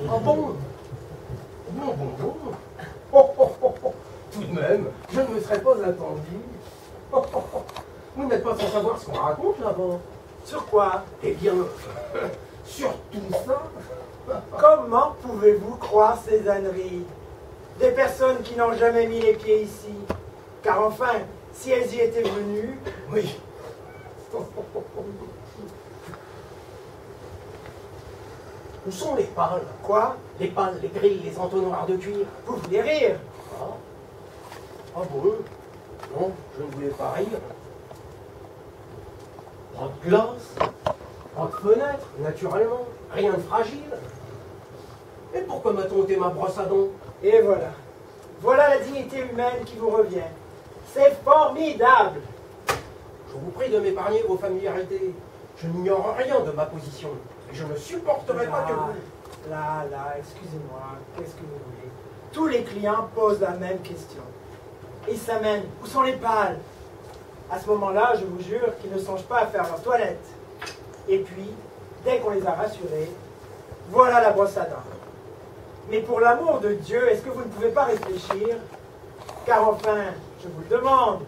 Ah bon? Bon. Tout de même, je ne me serais pas attendu. Vous n'êtes pas sans savoir ce qu'on raconte là-bas. Sur quoi? Eh bien, sur tout ça. Comment pouvez-vous croire ces âneries? Des personnes qui n'ont jamais mis les pieds ici. Car enfin, si elles y étaient venues... Oui. Où sont les pales? Quoi? Les pales, les grilles, les entonnoirs de cuir. Vous voulez rire? Ah bon? Non, je ne voulais pas rire. Pas de glace, pas de fenêtre, naturellement, rien de fragile. Et pourquoi m'a-t-on ôté ma brosse à dents? Et voilà. Voilà la dignité humaine qui vous revient. C'est formidable! Je vous prie de m'épargner vos familiarités. Je n'ignore rien de ma position. Et je ne supporterai pas que vous... Là, excusez-moi, qu'est-ce que vous voulez? Tous les clients posent la même question. Ils s'amènent. Où sont les pales? À ce moment-là, je vous jure qu'ils ne songent pas à faire leur toilette. Et puis, dès qu'on les a rassurés, voilà la brosse à dents. Mais pour l'amour de Dieu, est-ce que vous ne pouvez pas réfléchir? Car enfin, je vous le demande,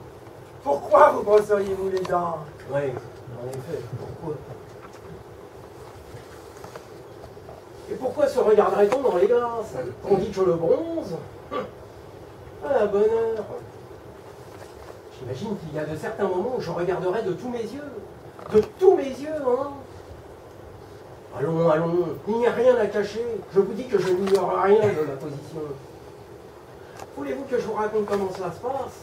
pourquoi vous brosseriez-vous les dents? Oui, en effet, pourquoi? Et pourquoi se regarderait-on dans les glaces? On dit que je le bronze? À la bonne heure. J'imagine qu'il y a de certains moments où je regarderai de tous mes yeux. De tous mes yeux, hein? Allons, il n'y a rien à cacher. Je vous dis que je n'ignore rien de ma position. Voulez-vous que je vous raconte comment cela se passe?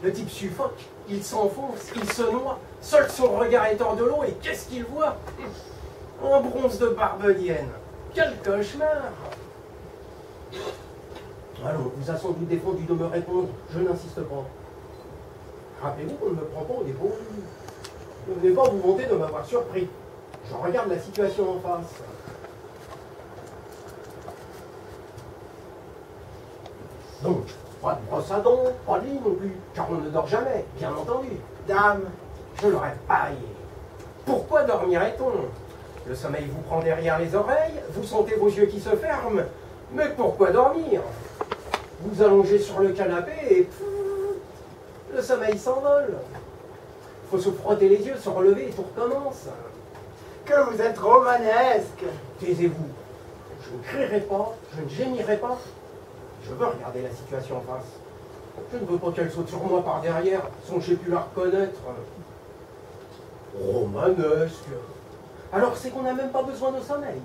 Le type suffoque, il s'enfonce, il se noie. Seul son regard est hors de l'eau et qu'est-ce qu'il voit? Un bronze de barbedienne. Quel cauchemar! Allons, vous a sans doute défendu de me répondre. Je n'insiste pas. Rappelez-vous qu'on ne me prend pas au dépourvu. Ne venez pas vous vanter de m'avoir surpris. Je regarde la situation en face. Donc, pas de brosse à dents, pas de lit non plus, car on ne dort jamais, bien entendu. Dame, Je l'aurais paillé. Pourquoi dormirait-on? Le sommeil vous prend derrière les oreilles, vous sentez vos yeux qui se ferment. Mais pourquoi dormir? Vous allongez sur le canapé et pfff, le sommeil s'envole. Il faut se frotter les yeux, se relever et tout recommence. que vous êtes romanesque! Taisez-vous. Je ne crierai pas, je ne gémirai pas. Je veux regarder la situation en face. Je ne veux pas qu'elle saute sur moi par derrière, sans que j'ai pu la reconnaître. Romanesque. Alors c'est qu'on n'a même pas besoin de sommeil.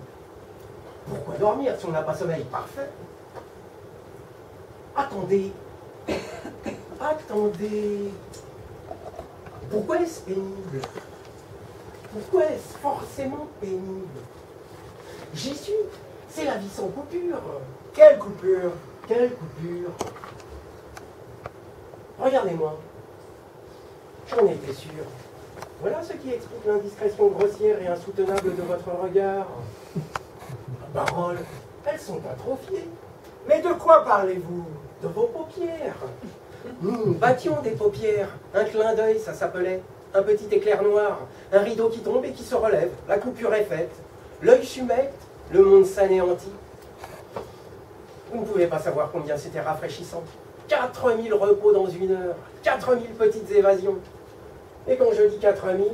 Pourquoi dormir si on n'a pas sommeil parfait? Attendez. Attendez. Pourquoi est-ce pénible? Pourquoi est-ce forcément pénible? J'y suis. C'est la vie sans coupure. Quelle coupure! Quelle coupure? Regardez-moi. J'en étais sûr. Voilà ce qui explique l'indiscrétion grossière et insoutenable de votre regard. Vos paroles, elles sont atrophiées. Mais de quoi parlez-vous? De vos paupières. Nous battions des paupières. Un clin d'œil, ça s'appelait. Un petit éclair noir. Un rideau qui tombe et qui se relève. La coupure est faite. L'œil s'humecte. Le monde s'anéantit. Vous ne pouvez pas savoir combien c'était rafraîchissant. 4000 repos dans une heure. 4000 petites évasions. Et quand je dis 4000,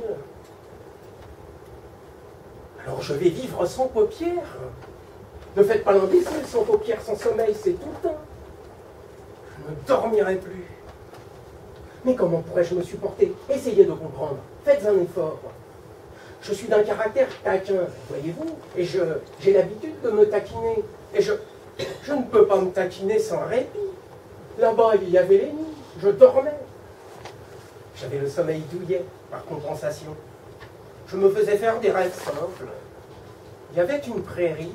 alors je vais vivre sans paupières. Ne faites pas l'imbécile, sans paupières, sans sommeil, c'est tout le temps. Je ne dormirai plus. Mais comment pourrais-je me supporter? Essayez de comprendre. Faites un effort. Je suis d'un caractère taquin, voyez-vous, et j'ai l'habitude de me taquiner. Et je ne peux pas me taquiner sans répit. Là-bas, il y avait les nuits. Je dormais. J'avais le sommeil douillet, par compensation. Je me faisais faire des rêves simples. Il y avait une prairie,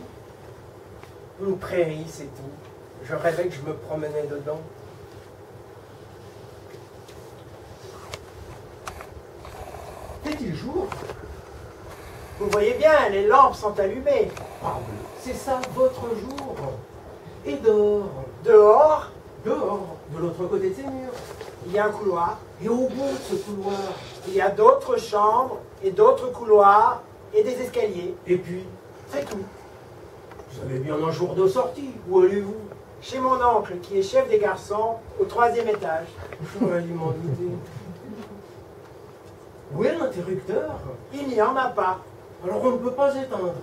c'est tout. Je rêvais que je me promenais dedans. Fait-il jour? Vous voyez bien, les lampes sont allumées. Parbleu, c'est ça votre jour. Et dehors, Dehors, de l'autre côté de ces murs. il y a un couloir. Et au bout de ce couloir, Il y a d'autres chambres et d'autres couloirs et des escaliers. et puis, C'est tout. vous savez bien un jour de sortie. Où allez-vous? Chez mon oncle, qui est chef des garçons, au 3e étage. J'aurais dû m'en douter. Où est l'interrupteur? Il n'y en a pas. Alors on ne peut pas éteindre.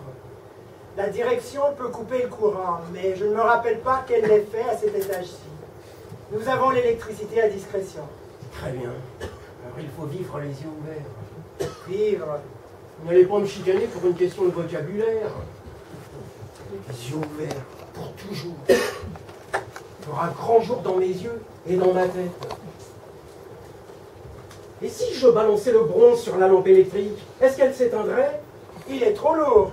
La direction peut couper le courant, mais je ne me rappelle pas qu'elle l'ait fait à cet étage-ci. Nous avons l'électricité à discrétion. Très bien. Alors il faut vivre les yeux ouverts. Vivre. N'allez pas me chicaner pour une question de vocabulaire. Les yeux ouverts, pour toujours. Il y aura un grand jour dans mes yeux et dans ma tête. Et si je balançais le bronze sur la lampe électrique, est-ce qu'elle s'éteindrait? Il est trop lourd.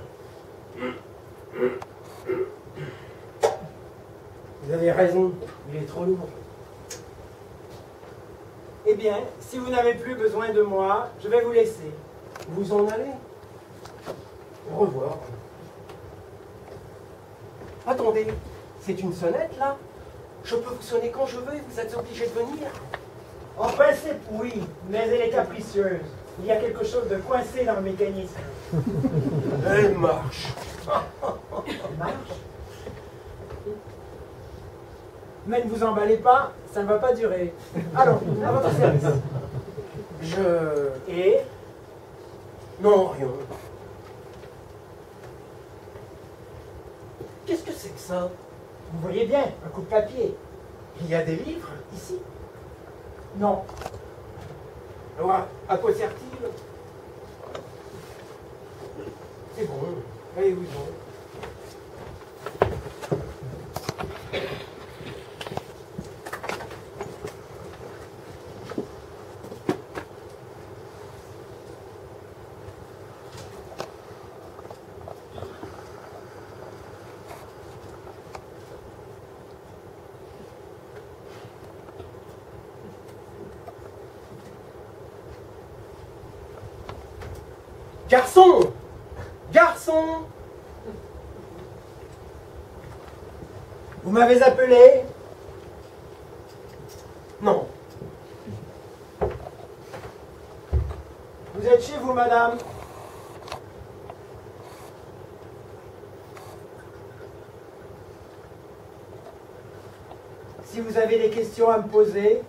Vous avez raison, il est trop lourd. Eh bien, si vous n'avez plus besoin de moi, je vais vous laisser. Vous en allez? Au revoir. Attendez, c'est une sonnette là? Je peux vous sonner quand je veux et vous êtes obligé de venir? En principe, oui, mais elle est capricieuse. Il y a quelque chose de coincé dans le mécanisme. Elle marche. Elle marche. Mais ne vous emballez pas, ça ne va pas durer. Allons, à votre service. Et Non, rien. Qu'est-ce que c'est que ça? vous voyez bien, un coup de papier. Il y a des livres ici? Non. Alors, à quoi sert-il? C'est bon. Allez-vous donc. Garçon! Garçon! Vous m'avez appelé? Non. Vous êtes chez vous, madame? Si vous avez des questions à me poser,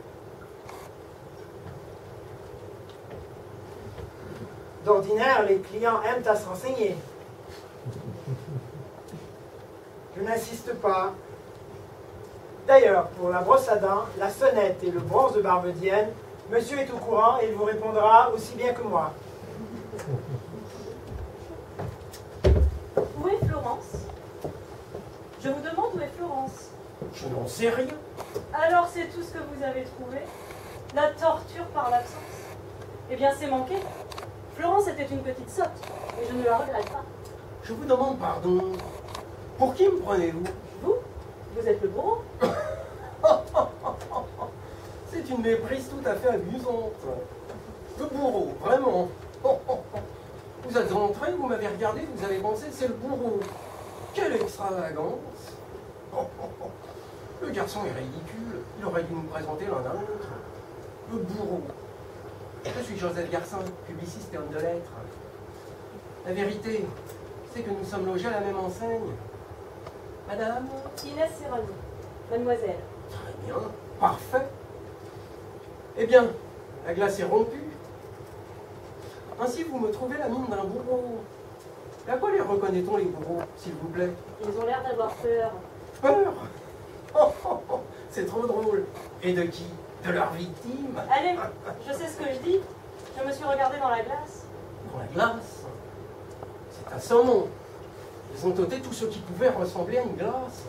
d'ordinaire, les clients aiment à se renseigner. Je n'insiste pas. D'ailleurs, pour la brosse à dents, la sonnette et le bronze de Barbedienne, monsieur est au courant et il vous répondra aussi bien que moi. Où est Florence? Je vous demande où est Florence. Je n'en sais rien. Alors c'est tout ce que vous avez trouvé? La torture par l'absence? Eh bien c'est manqué. Florence était une petite sotte, et je ne la regrette pas. Je vous demande pardon. Pour qui me prenez-vous? Vous? Vous êtes le bourreau? C'est une méprise tout à fait amusante. Le bourreau, vraiment. Vous êtes entré, vous m'avez regardé, vous avez pensé, c'est le bourreau. Quelle extravagance. Le garçon est ridicule. Il aurait dû nous présenter l'un à l'autre. Le bourreau. Je suis Joseph Garcin, publiciste et homme de lettres. La vérité, c'est que nous sommes logés à la même enseigne. Madame? Inès Serrano. Mademoiselle. Très bien, parfait. Eh bien, la glace est rompue. Ainsi, vous me trouvez la mine d'un bourreau. Et à quoi les reconnaît-on, les bourreaux, s'il vous plaît? Ils ont l'air d'avoir peur. Peur? C'est trop drôle. Et de qui? De leur victime? Allez, je sais ce que je dis. Je me suis regardée dans la glace. Dans la glace? C'est un son nom. Ils ont ôté tout ce qui pouvait ressembler à une glace.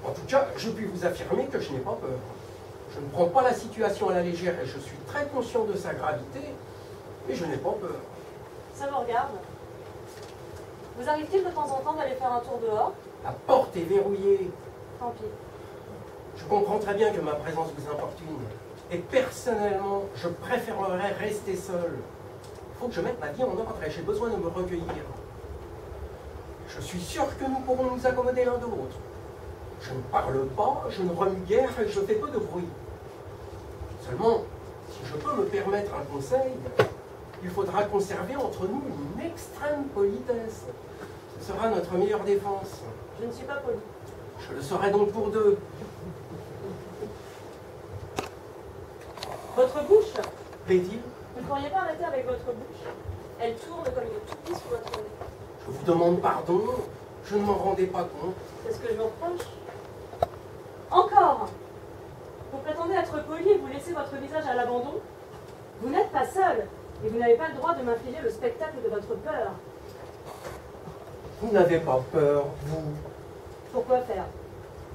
En tout cas, je puis vous affirmer que je n'ai pas peur. Je ne prends pas la situation à la légère et je suis très conscient de sa gravité, mais je n'ai pas peur. Ça vous regarde. Vous arrive-t-il de temps en temps d'aller faire un tour dehors? La porte est verrouillée. Tant pis. Je comprends très bien que ma présence vous importune. Et personnellement, je préférerais rester seul. Il faut que je mette ma vie en ordre et j'ai besoin de me recueillir. Je suis sûr que nous pourrons nous accommoder l'un de l'autre. Je ne parle pas, je ne remue guère et je fais peu de bruit. Seulement, si je peux me permettre un conseil, il faudra conserver entre nous une extrême politesse. Ce sera notre meilleure défense. Je ne suis pas polie. Je le serai donc pour deux. Votre bouche, Plaît-il? vous ne pourriez pas arrêter avec votre bouche. Elle tourne comme une toupie sous votre nez. Je vous demande pardon. Je ne m'en rendais pas compte. C'est ce que je vous reproche. Encore. Vous prétendez être poli et vous laissez votre visage à l'abandon. Vous n'êtes pas seul. Et vous n'avez pas le droit de m'infliger le spectacle de votre peur. Vous n'avez pas peur, vous? Pourquoi faire?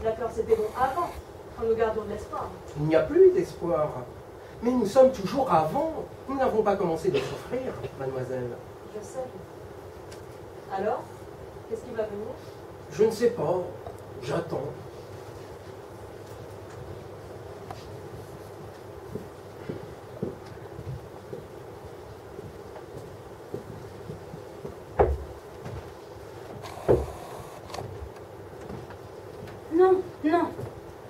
La peur c'était bon avant, quand nous gardions de l'espoir. Il n'y a plus d'espoir. Mais nous sommes toujours avant. Nous n'avons pas commencé de souffrir, mademoiselle. Je sais. Alors, qu'est-ce qui va venir? Je ne sais pas. J'attends. Non, non,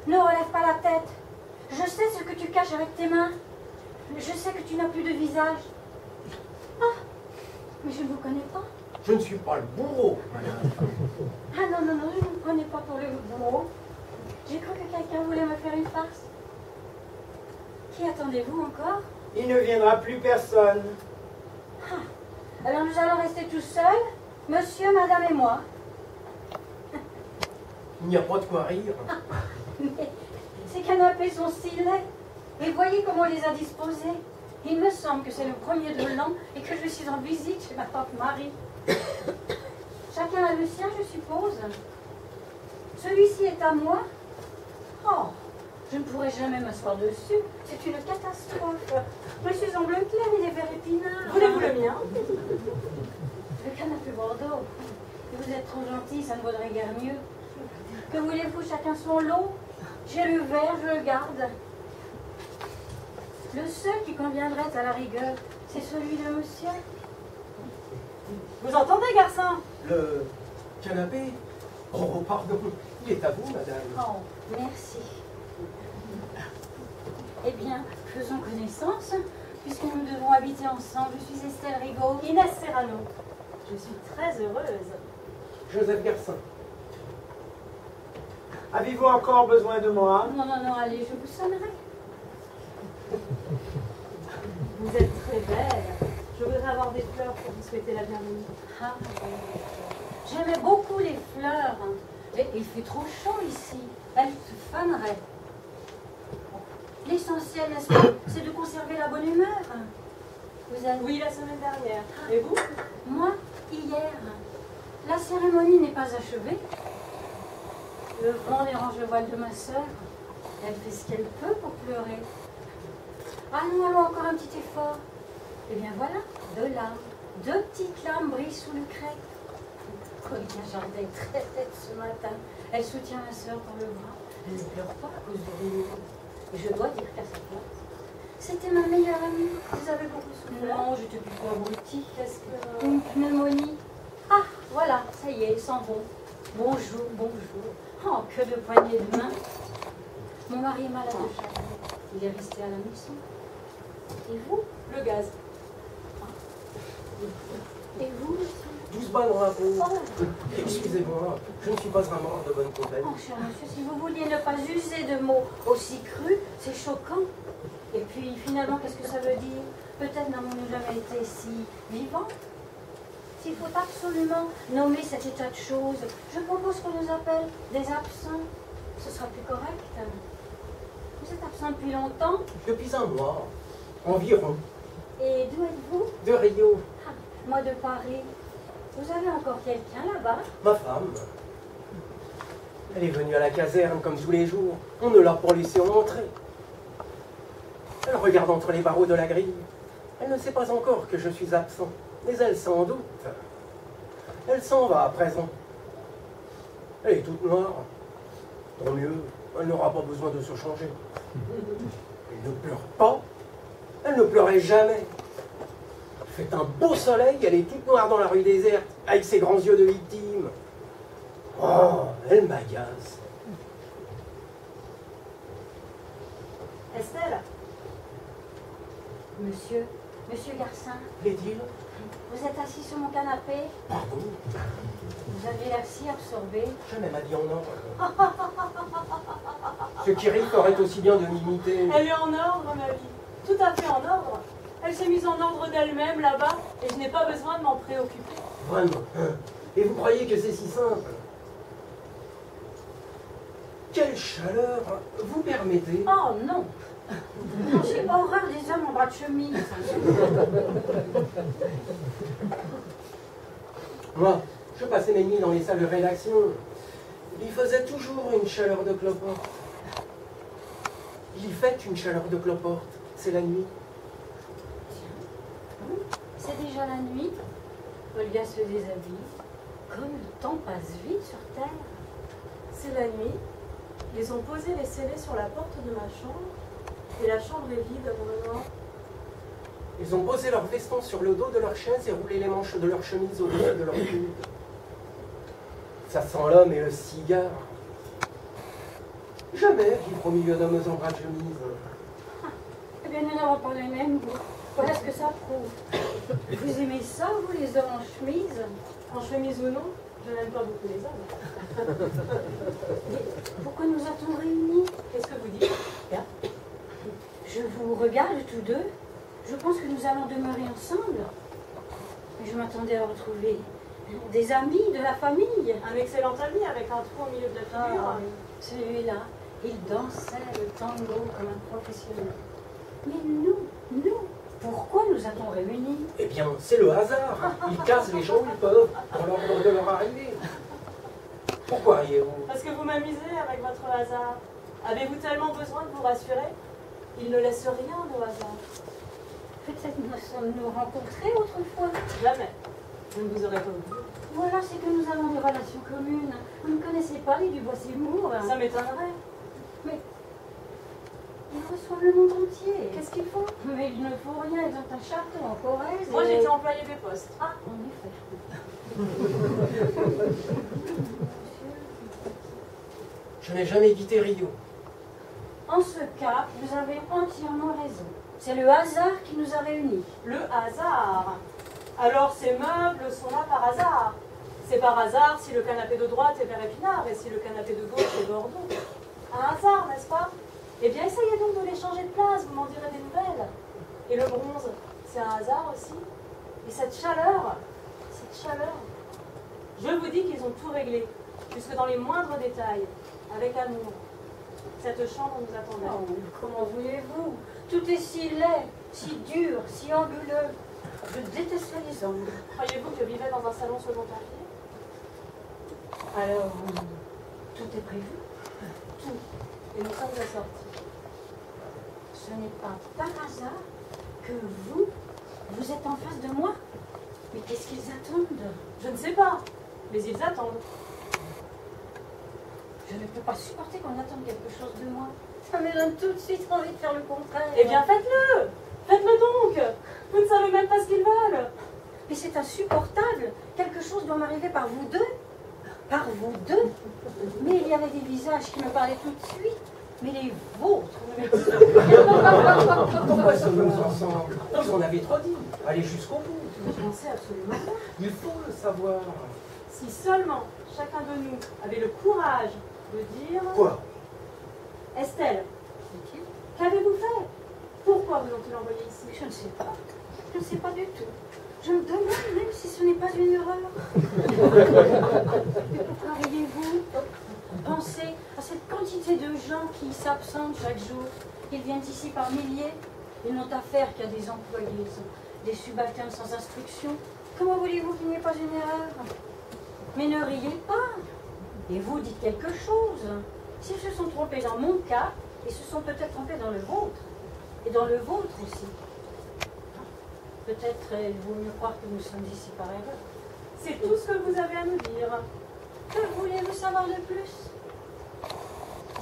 ne relève pas la tête. Je sais ce que tu caches avec tes mains. Je sais que tu n'as plus de visage. Ah, mais je ne vous connais pas. Je ne suis pas le bourreau, madame. Ah non, non, non, je ne vous prenais pas pour le bourreau. J'ai cru que quelqu'un voulait me faire une farce. Qui attendez-vous encore? Il ne viendra plus personne. Ah, alors nous allons rester tous seuls, monsieur, madame et moi. Il n'y a pas de quoi rire. Mais ces canapés sont si laids. Et voyez comment on les a disposés. Il me semble que c'est le 1er de l'an et que je suis en visite chez ma tante Marie. Chacun a le sien, je suppose. Celui-ci est à moi. Oh, je ne pourrai jamais m'asseoir dessus. C'est une catastrophe. Je suis en bleu clair et des verres épinards. Voulez-vous le mien? Le canapé Bordeaux. Vous êtes trop gentil, ça ne vaudrait guère mieux. Que voulez-vous, chacun son lot? J'ai le verre, je le garde. Le seul qui conviendrait à la rigueur, c'est celui de monsieur. Vous entendez, garçon? Le canapé? Oh, pardon. Il est à vous, madame. Oh, merci. Eh bien, faisons connaissance, puisque nous devons habiter ensemble. Je suis Estelle Rigaud. Inès Serrano. Je suis très heureuse. Joseph Garcin. Avez-vous encore besoin de moi? Non, non, non, allez, je vous sonnerai. Vous êtes très belle. Je voudrais avoir des fleurs pour vous souhaiter la bienvenue. Ah, j'aimais beaucoup les fleurs. Et il fait trop chaud ici. Elles se faneraient. L'essentiel, n'est-ce pas, c'est de conserver la bonne humeur. Vous avez... Oui, la semaine dernière. Et vous? Moi, hier. La cérémonie n'est pas achevée. Le vent dérange le voile de ma sœur. Elle fait ce qu'elle peut pour pleurer. Ah, nous allons encore un petit effort. Eh bien voilà, 2 larmes. 2 petites larmes brillent sous le crêpe. Corinne Jardin très tête ce matin. Elle soutient ma sœur par le bras. Elle ne pleure pas à cause de Rio. Et je dois dire qu'à sa place, c'était ma meilleure amie. Vous avez beaucoup souffert? Non, j'étais plutôt abrutie. Qu'est-ce que... Une pneumonie. Ah, voilà, ça y est, ils s'en vont. Bonjour, bonjour. Oh, que de poignées de main. Mon mari est malade de chagrin. Il est resté à la maison. Et vous? Le gaz. Et vous, monsieur? 12 balles dans la peau. Oh, Excusez-moi, je ne suis pas un mort de bonne compagnie. oh, cher monsieur, si vous vouliez ne pas user de mots aussi crus, c'est choquant. Et puis, finalement, qu'est-ce que ça veut dire? Peut-être n'avons-nous jamais été si vivants. S'il faut absolument nommer cet état de choses, je propose qu'on nous appelle des absents. Ce sera plus correct. Vous êtes absent depuis longtemps? Depuis un mois, environ, Et d'où êtes-vous? de Rio. Ah, moi de Paris. Vous avez encore quelqu'un là-bas? Ma femme. Elle est venue à la caserne comme tous les jours. On ne l'a pas laissée entrer. Elle regarde entre les barreaux de la grille. Elle ne sait pas encore que je suis absent, mais elle s'en doute. Elle s'en va à présent. Elle est toute noire. Tant mieux, elle n'aura pas besoin de se changer. Elle ne pleure pas. Elle ne pleurait jamais. Il fait un beau soleil, elle est toute noire dans la rue déserte, avec ses grands yeux de victime. Oh, elle m'agace. Estelle? Monsieur, Monsieur Garcin, Plaît-il? vous êtes assis sur mon canapé. Pardon? Vous avez l'air si absorbé. Jamais ma vie en ordre. Ce qui rit ferait aussi bien de m'imiter. Elle est en ordre, ma vie. Tout à fait en ordre. Elle s'est mise en ordre d'elle-même là-bas et je n'ai pas besoin de m'en préoccuper. Vraiment. Et vous croyez que c'est si simple? Quelle chaleur vous permettez? Oh non. Non, j'ai horreur des hommes en bras de chemise. Moi, je passais mes nuits dans les salles de rédaction. Il faisait toujours une chaleur de cloporte. Il fait une chaleur de cloporte. C'est la nuit. C'est déjà la nuit. Olga se déshabille. Comme le temps passe vite sur Terre. C'est la nuit. Ils ont posé les scellés sur la porte de ma chambre et la chambre est vide à mon moment. Ils ont posé leur veston sur le dos de leur chaise et roulé les manches de leur chemise au-dessus de leur coude. Ça sent l'homme et le cigare. Jamais vivre au milieu d'hommes en bras de chemise. Eh bien, nous n'avons pas les mêmes goûts. Voilà ce que ça prouve. Vous aimez ça, vous, les hommes en chemise? En chemise ou non, je n'aime pas beaucoup les hommes. Mais pourquoi nous a-t-on réunis? Qu'est-ce que vous dites? Je vous regarde tous deux. Je pense que nous allons demeurer ensemble. Mais je m'attendais à retrouver des amis, de la famille. Un excellent ami avec un trou au milieu de la figure. Ah, celui-là, il dansait le tango comme un professionnel. Mais nous, pourquoi nous a-t-on réunis? Eh bien, c'est le hasard. Ils cassent les gens où ils peuvent, dans l'ordre de leur arrivée. Pourquoi riez-vous? Parce que vous m'amusez avec votre hasard. Avez-vous tellement besoin de vous rassurer? Il ne laisse rien au hasard. Peut-être nous sommes-nous rencontrés autrefois. Jamais. Je ne vous aurais pas oublié. Voilà, c'est que nous avons des relations communes. Vous ne connaissez pas les Dubois-Seymour? Ça m'étonnerait. Mais ils reçoivent le monde entier. Qu'est-ce qu'ils font? Mais il ne faut rien, ils ont un château en Corrèze. Moi, et- j'étais employée des postes. Ah, en effet. Je n'ai jamais quitté Rio. En ce cas, vous avez entièrement raison. C'est le hasard qui nous a réunis. Le hasard. Alors ces meubles sont là par hasard. C'est par hasard si le canapé de droite est vert épinard et si le canapé de gauche est bordeaux. Un hasard, n'est-ce pas? Eh bien, essayez donc de les changer de place, vous m'en direz des nouvelles. Et le bronze, c'est un hasard aussi. Et cette chaleur, je vous dis qu'ils ont tout réglé, jusque dans les moindres détails, avec amour. Cette chambre nous attendait. Oh, comment voulez-vous? Tout est si laid, si dur, si anguleux. Je détesterais les hommes. Croyez-vous que je vivais dans un salon second papier? Alors, tout est prévu? Tout. Et nous sommes assortis. Ce n'est pas par hasard que vous êtes en face de moi? Mais qu'est-ce qu'ils attendent? Je ne sais pas, mais ils attendent. Je ne peux pas supporter qu'on attende quelque chose de moi. Ça me donne tout de suite envie de faire le contraire. Eh bien, faites-le! Faites-le donc! Vous ne savez même pas ce qu'ils veulent! Mais c'est insupportable. Quelque chose doit m'arriver par vous deux. Par vous deux. Mais il y avait des visages qui me parlaient tout de suite. Mais les vôtres ne me disent rien. Pourquoi sommes-nous ensemble? Vous en avez trop dit. Allez jusqu'au bout. Je n'en sais absolument rien. Il faut le savoir. Si seulement chacun de nous avait le courage de dire... Quoi? Estelle, qu'avez-vous fait? Pourquoi vous ont-ils envoyé ici? Je ne sais pas. Je ne sais pas du tout. Je me demande même si ce n'est pas une erreur. Mais pourquoi riez-vous? Pensez à cette quantité de gens qui s'absentent chaque jour. Ils viennent ici par milliers. Ils n'ont affaire qu'à des employés, des subalternes sans instruction. Comment voulez-vous qu'il n'y ait pas une erreur? Mais ne riez pas. Et vous dites quelque chose. S'ils se sont trompés dans mon cas, ils se sont peut-être trompés dans le vôtre. Et dans le vôtre aussi. Peut-être il vaut mieux croire que nous sommes ici par erreur. C'est tout ce que vous avez à nous dire. Que voulez-vous savoir de plus?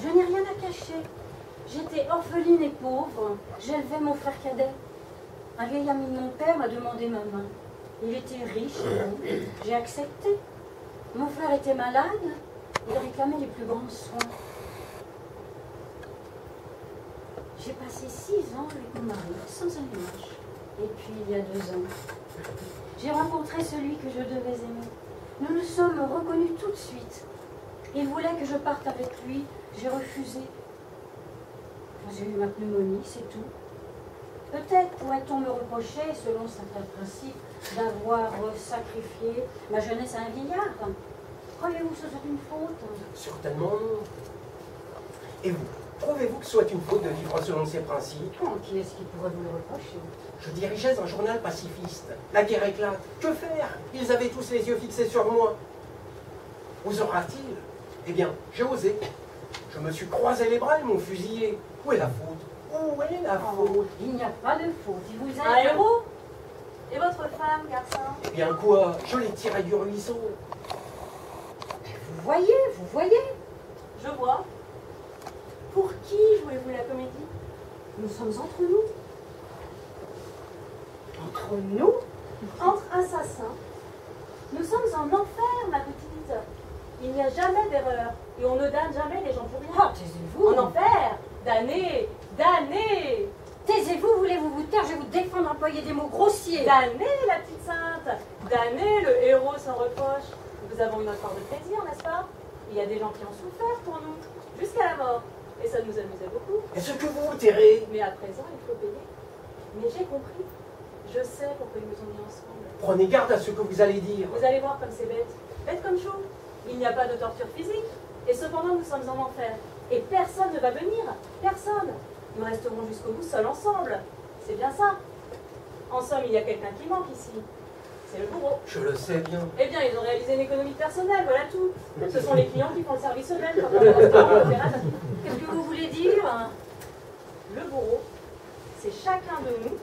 Je n'ai rien à cacher. J'étais orpheline et pauvre. J'élevais mon frère cadet. Un vieil ami de mon père m'a demandé ma main. Il était riche et bon. J'ai accepté. Mon frère était malade. Il réclamait les plus grands soins. J'ai passé 6 ans avec mon mari, sans un ménage. Et puis, il y a 2 ans, j'ai rencontré celui que je devais aimer. Nous nous sommes reconnus tout de suite. Il voulait que je parte avec lui. J'ai refusé. J'ai eu ma pneumonie, c'est tout. Peut-être pourrait-on me reprocher, selon certains principes, d'avoir sacrifié ma jeunesse à un vieillard. Croyez-vous que ce soit une faute? Certainement non. Et vous, trouvez-vous que ce soit une faute de vivre selon ces principes? Oh, qui est-ce qui pourrait vous le reprocher? Je dirigeais un journal pacifiste. La guerre éclate. Que faire? Ils avaient tous les yeux fixés sur moi. Osera-t-il? Eh bien, j'ai osé. Je me suis croisé les bras et m'ont fusillé. Où est la faute? Où est la faute? Il n'y a pas de faute. Il vous Un aime. héros? Et votre femme, garçon? Eh bien quoi? Je l'ai tiré du ruisseau. Vous voyez. Je vois. Pour qui jouez-vous la comédie? Nous sommes entre nous. Entre nous? Entre assassins. Nous sommes en enfer, ma petite. Il n'y a jamais d'erreur. Et on ne damne jamais les gens pour rien. Oh, taisez-vous. En enfer, damné, damné, Taisez-vous, voulez-vous vous taire? Je vais vous défendre d'employer des mots grossiers. damné, la petite sainte, damné, le héros sans reproche. Nous avons une autre part de plaisir, n'est-ce pas? Il y a des gens qui ont souffert pour nous, jusqu'à la mort. Et ça nous amusait beaucoup. Est-ce que vous vous tairez? Mais à présent, il faut payer. Mais j'ai compris. Je sais pourquoi ils nous ont mis ensemble. Prenez garde à ce que vous allez dire. Vous allez voir comme c'est bête. Bête comme chou. Il n'y a pas de torture physique. Et cependant, nous sommes en enfer. Et personne ne va venir. Personne. Nous resterons jusqu'au bout seuls ensemble. C'est bien ça. En somme, il y a quelqu'un qui manque ici. C'est le bourreau. Je le sais bien. Eh bien, ils ont réalisé une économie personnelle, voilà tout. Ce sont les clients qui font le service eux-mêmes quand on va au restaurant, au terrasse. Qu'est-ce que vous voulez dire? Le bourreau, c'est chacun de nous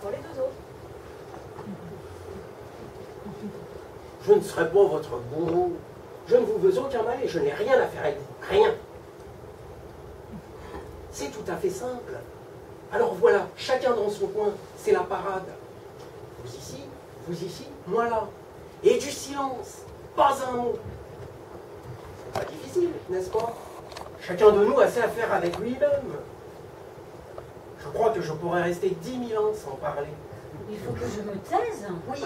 pour les 2 autres. Je ne serai pas votre bourreau. Je ne vous veux aucun mal et je n'ai rien à faire avec vous. Rien. C'est tout à fait simple. Alors voilà, chacun dans son coin, c'est la parade. Vous ici, moi là. Et du silence, pas un mot. C'est pas difficile, n'est-ce pas? Chacun de nous a ses affaires avec lui-même. Je crois que je pourrais rester 10 000 ans sans parler. Il faut que je me taise. Oui,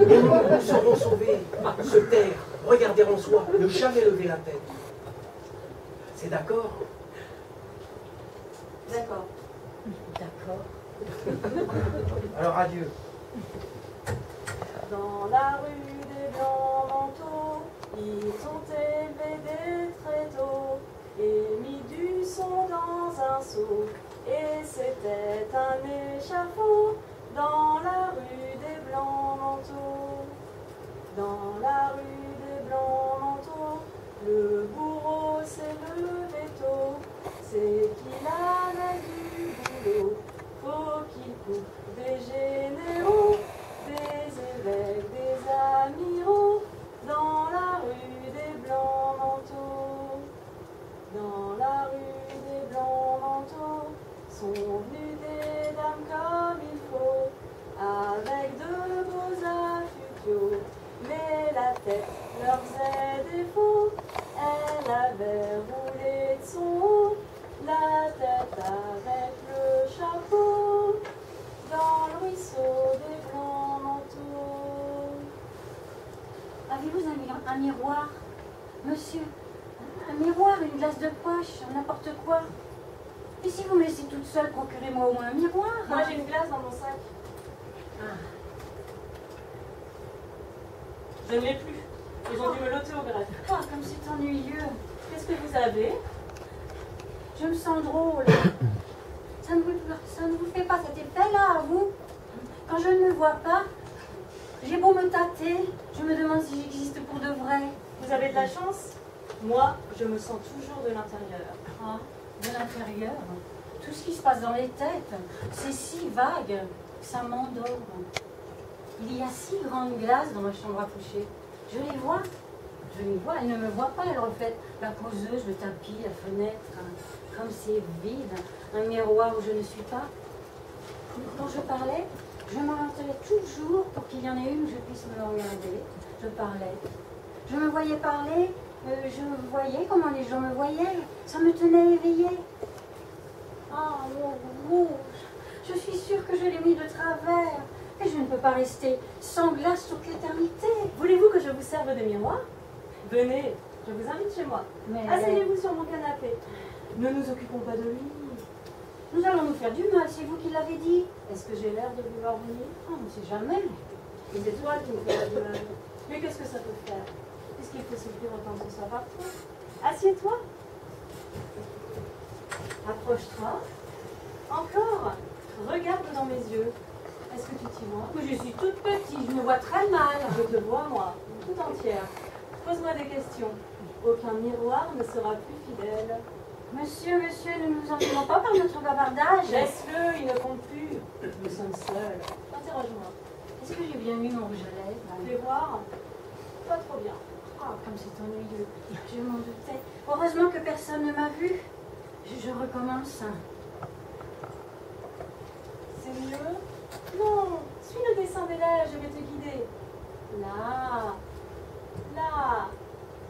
et nous serons sauvés. Se taire, regarder en soi, ne jamais lever la tête. C'est d'accord? D'accord. D'accord. Alors adieu. Dans la rue des blancs manteaux, ils ont élevé des tréteaux et mis du son dans un seau. Et c'était un échafaud dans la rue des blancs manteaux. Dans la rue des blancs manteaux, le bourreau s'est levé tôt. C'est qu'il avait du boulot. Faut qu'il coupe des généraux, des évêques, des amiraux, dans la rue des blancs manteaux. Dans la rue des blancs manteaux, sont venues des dames comme il faut, avec de beaux affutiaux, mais la tête leur faisait défaut. Elle avait roulé de son haut, la tête avec le chapeau, dans le ruisseau des blancs manteaux. Avez-vous un miroir? Monsieur, un miroir, une glace de poche, n'importe quoi. Et si vous me laissez toute seule, procurez-moi au moins un miroir. Moi j'ai une glace dans mon sac. Je ne l'ai plus. Ils ont dû me l'ôter au greffe. Oh, comme c'est ennuyeux. Qu'est-ce que vous avez? Je me sens drôle. Ça ne vous fait pas cet effet-là, à vous? Quand je ne me vois pas, j'ai beau me tâter, je me demande si j'existe pour de vrai. Vous avez de la chance? Moi, je me sens toujours de l'intérieur. Ah, de l'intérieur, tout ce qui se passe dans les têtes, c'est si vague, ça m'endort. Il y a 6 grandes glaces dans ma chambre à coucher. Je les vois, elles ne me voient pas, elles reflètent la poseuse, le tapis, la fenêtre. Comme c'est vide, un miroir où je ne suis pas. Quand je parlais, je m'orientais toujours pour qu'il y en ait une où je puisse me regarder. Je parlais. Je me voyais parler, je voyais comment les gens me voyaient. Ça me tenait éveillée. Ah, mon rouge, Je suis sûre que je l'ai mis de travers. Et je ne peux pas rester sans glace toute l'éternité. Voulez-vous que je vous serve des miroirs? Venez, je vous invite chez moi. Mais Asseyez-vous sur mon canapé. Ne nous occupons pas de lui. nous allons nous faire du mal, c'est vous qui l'avez dit. Est-ce que j'ai l'air de vouloir venir? Oh, on ne sait jamais. Et c'est toi qui me fais du mal. Mais qu'est-ce que ça peut faire? Puisqu'il faut souffrir autant que ce soit par toi. Assieds-toi. Approche-toi. Encore. Regarde dans mes yeux. Est-ce que tu t'y vois? Mais je suis toute petite, je me vois très mal. Je te vois, moi, tout entière. Pose-moi des questions. Aucun miroir ne sera plus fidèle. Monsieur, ne nous ennuyons pas par notre bavardage. Laisse-le, il ne compte plus. Nous sommes seuls. Interroge-moi. Est-ce que j'ai bien mis mon rouge à lèvres? Fais voir. Pas trop bien. Oh, comme c'est ennuyeux. Je m'en doutais. Heureusement que personne ne m'a vu. Je recommence. C'est mieux? Non, suis le dessin des lèvres, je vais te guider. Là, là,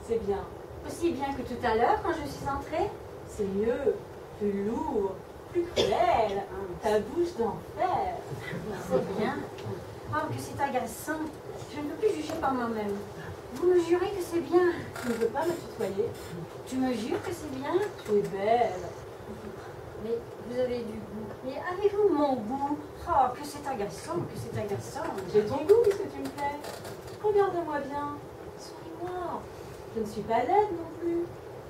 c'est bien. Aussi bien que tout à l'heure quand je suis entrée. C'est mieux, plus lourd, plus cruel. Ta bouche d'enfer. C'est bien. Oh, que c'est agaçant. Je ne peux plus juger par moi-même. Vous me jurez que c'est bien. Tu ne veux pas me tutoyer? Tu me jures que c'est bien? Tu es belle. Mais vous avez du goût. Mais avez-vous mon goût? Oh, que c'est agaçant, que c'est agaçant. J'ai ton goût puisque tu me plais. Regarde-moi bien. Souris-moi. Je ne suis pas laide non plus.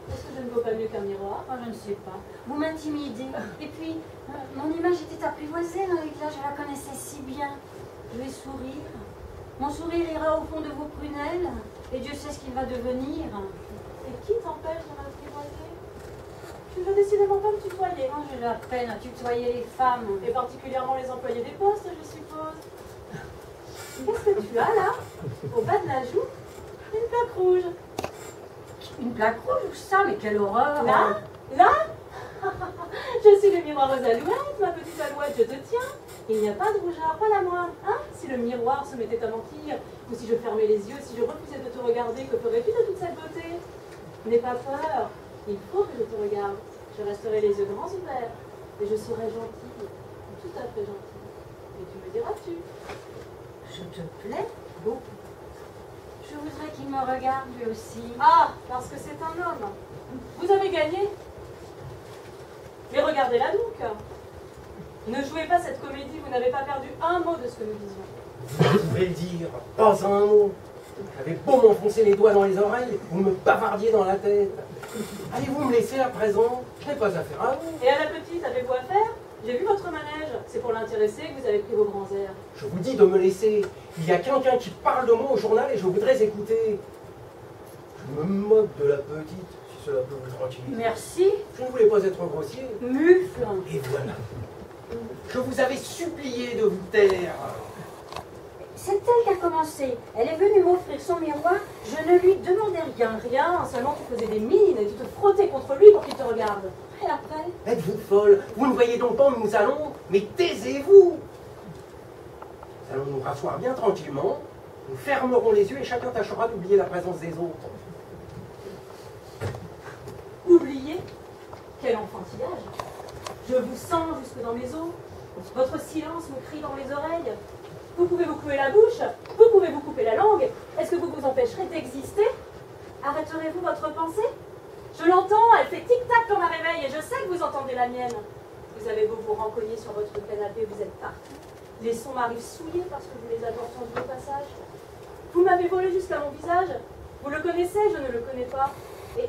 Est-ce que je ne vaux pas mieux qu'un miroir? Oh, je ne sais pas. Vous m'intimidez. Et puis, mon image était apprivoisée dans l'éclat. Je la connaissais si bien. Je vais sourire. Mon sourire ira au fond de vos prunelles. Et Dieu sait ce qu'il va devenir. Et qui t'empêche de m'apprivoiser? Tu ne veux décidément pas me tutoyer. Oh, j'ai la peine à tutoyer les femmes. Et particulièrement les employés des postes, je suppose. Qu'est-ce que tu as là? Au bas de la joue? Une plaque rouge. Une plaque rouge, ça, mais quelle horreur! Là? Là? Je suis le miroir aux alouettes, ma petite alouette, je te tiens. Il n'y a pas de rougeur, pas la moindre. Hein? Si le miroir se mettait à mentir, ou si je fermais les yeux, si je refusais de te regarder, que ferais-tu de toute cette beauté? N'aie pas peur, il faut que je te regarde. Je resterai les yeux grands ouverts, et je serai gentille, tout à fait gentille. Et tu me diras-tu? Je te plais beaucoup. Je voudrais qu'il me regarde lui aussi. Ah, parce que c'est un homme. Vous avez gagné. Mais regardez-la donc. Ne jouez pas cette comédie, vous n'avez pas perdu un mot de ce que nous disions. Vous pouvez le dire, pas un mot. J'avais beau m'enfoncer les doigts dans les oreilles, vous me bavardiez dans la tête. Allez-vous me laisser à présent? Je n'ai pas affaire à vous. Et à la petite, avez-vous affaire? J'ai vu votre manège. C'est pour l'intéresser que vous avez pris vos grands airs. Je vous dis de me laisser. Il y a quelqu'un qui parle de moi au journal et je voudrais écouter. Je me moque de la petite, si cela peut vous tranquilliser. Merci. Je ne voulais pas être grossier. Mufle. Et voilà. Je vous avais supplié de vous taire. C'est elle qui a commencé. Elle est venue m'offrir son miroir. Je ne lui demandais rien. Rien, seulement tu faisais des mines et tu te frottais contre lui pour qu'il te regarde. Et après? Êtes-vous folle? Vous ne voyez donc pas où nous allons? Mais taisez-vous! Nous allons nous rasseoir bien tranquillement. Nous fermerons les yeux et chacun tâchera d'oublier la présence des autres. Oubliez? Quel enfantillage! Je vous sens jusque dans mes os. Votre silence me crie dans les oreilles. Vous pouvez vous clouer la bouche, vous pouvez vous couper la langue. Est-ce que vous vous empêcherez d'exister? Arrêterez-vous votre pensée? Je l'entends, elle fait tic-tac comme un réveil et je sais que vous entendez la mienne. Vous avez beau vous rencoigner sur votre canapé, vous êtes partout. Les sons m'arrivent souillés parce que vous les avez entendus au passage. Vous m'avez volé jusqu'à mon visage. Vous le connaissez, je ne le connais pas. Et